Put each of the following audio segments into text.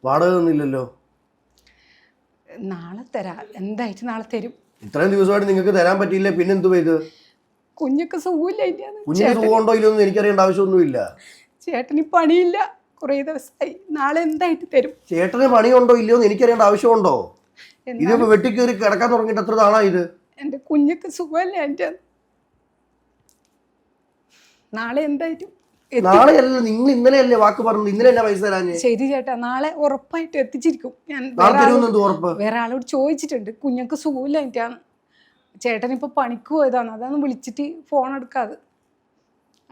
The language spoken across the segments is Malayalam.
വാടക ഒന്നുമില്ലല്ലോ. നാളെ തരാം, എന്തായിട്ട് നാളെ തരും. ഇത്രയും ദിവസമായിട്ട് നിങ്ങൾക്ക് തരാൻ പറ്റിയില്ല, പിന്നെ എന്തു ചെയ്ത്? കുഞ്ഞൊക്കെ സുഖമില്ല. കുഞ്ഞിന് സുഖമുണ്ടോ ഇല്ലയൊന്നും എനിക്കറിയേണ്ട ആവശ്യമൊന്നുമില്ല. ചേട്ടന് പണിയില്ല, കുറേ ദിവസമായി. നാളെ എന്തായിട്ട് തരും? ചേട്ടന് പണിയുണ്ടോ ഇല്ലയോന്ന് എനിക്കറിയേണ്ട ആവശ്യമുണ്ടോ? ഇതിപ്പോ വെട്ടിക്കേറി കിടക്കാൻ തുടങ്ങിയിട്ട് എത്ര നാളാ ഇത്? എന്റെ കുഞ്ഞൊക്കെ സുഖമല്ല എൻ്റെ. നാളെ എന്തായിട്ടും നാളെ അല്ല, നിങ്ങൾ ഇന്നലെയല്ലേ വാക്ക് പറഞ്ഞത്, ഇന്നലെ എന്നാ പൈസ തരാഞ്ഞേ? ശരി ചേട്ടാ, നാളെ ഉറപ്പായിട്ട് എത്തിച്ചിരിക്കും. ഞാൻ വേറെ ആളോട് ചോദിച്ചിട്ടുണ്ട്, കുഞ്ഞൊക്കെ സുഖമില്ല എനിക്കാണ്. ചേട്ടൻ ഇപ്പൊ പണിക്ക് പോയതാണ്, അതാണ് വിളിച്ചിട്ട് ഫോൺ എടുക്കാതെ.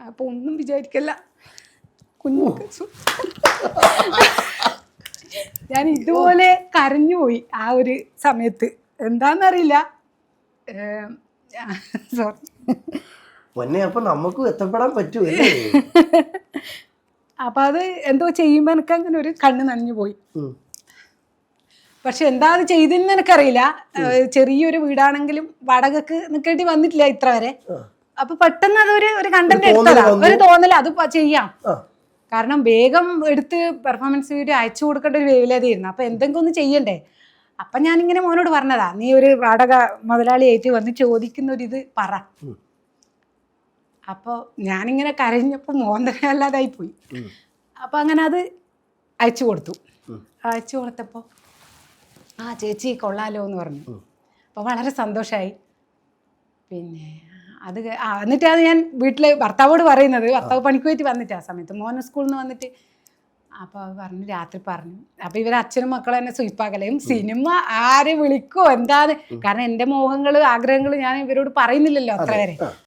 അപ്പൊ ഒന്നും വിചാരിക്കല്ല, കുഞ്ഞൊക്കെ ഞാൻ ഇതുപോലെ കരഞ്ഞുപോയി ആ ഒരു സമയത്ത്. എന്താന്നറിയില്ല. സോറി. പൊന്നെ, അപ്പൊ നമുക്കും എത്തപ്പെടാൻ പറ്റുമേ. അപ്പൊ അത് എന്തോ ചെയ്യുമ്പോ എനിക്ക് അങ്ങനെ ഒരു കണ്ണ് നനഞ്ഞു പോയി. പക്ഷെ എന്താ അത് ചെയ്തെന്ന് എനിക്കറിയില്ല. ചെറിയൊരു വീടാണെങ്കിലും വാടകക്ക് നിൽക്കേണ്ടി വന്നിട്ടില്ല ഇത്ര വരെ. അപ്പൊ പെട്ടെന്ന് അതൊരു കണ്ടന്റ് എടുത്തതാ, ഒരു തോന്നല അത് ചെയ്യാം. കാരണം വേഗം എടുത്ത് പെർഫോമൻസ് വീഡിയോ അയച്ചു കൊടുക്കേണ്ട ഒരു വേവലാതിയായിരുന്നു. അപ്പൊ എന്തെങ്കിലും ഒന്ന് ചെയ്യണ്ടേ. അപ്പൊ ഞാനിങ്ങനെ മോനോട് പറഞ്ഞതാ, നീ ഒരു വാടക മുതലാളിയായിട്ട് വന്ന് ചോദിക്കുന്ന ഒരു ഇത് പറ. അപ്പോൾ ഞാനിങ്ങനെ കരഞ്ഞപ്പോൾ മോന്തരല്ലാതായി പോയി. അപ്പം അങ്ങനെ അത് അയച്ചു കൊടുത്തു. അയച്ചു കൊടുത്തപ്പോൾ ആ ചേച്ചി കൊള്ളാലോ എന്ന് പറഞ്ഞു. അപ്പോൾ വളരെ സന്തോഷമായി. പിന്നെ അത് എന്നിട്ടാണ് ഞാൻ വീട്ടിൽ ഭർത്താവോട് പറയുന്നത്. ഭർത്താവ് പണിക്ക് പോയിട്ട് വന്നിട്ട് ആ സമയത്ത് മോനെ സ്കൂളിൽ നിന്ന് വന്നിട്ട്. അപ്പോൾ പറഞ്ഞു, രാത്രി പറഞ്ഞു. അപ്പോൾ ഇവർ അച്ഛനും മക്കളും എന്നെ സുയിപ്പാക്കലയും സിനിമ ആരെ വിളിക്കോ എന്താന്ന്. കാരണം എൻ്റെ മോഹങ്ങൾ ആഗ്രഹങ്ങൾ ഞാൻ ഇവരോട് പറയുന്നില്ലല്ലോ അത്ര വരെ.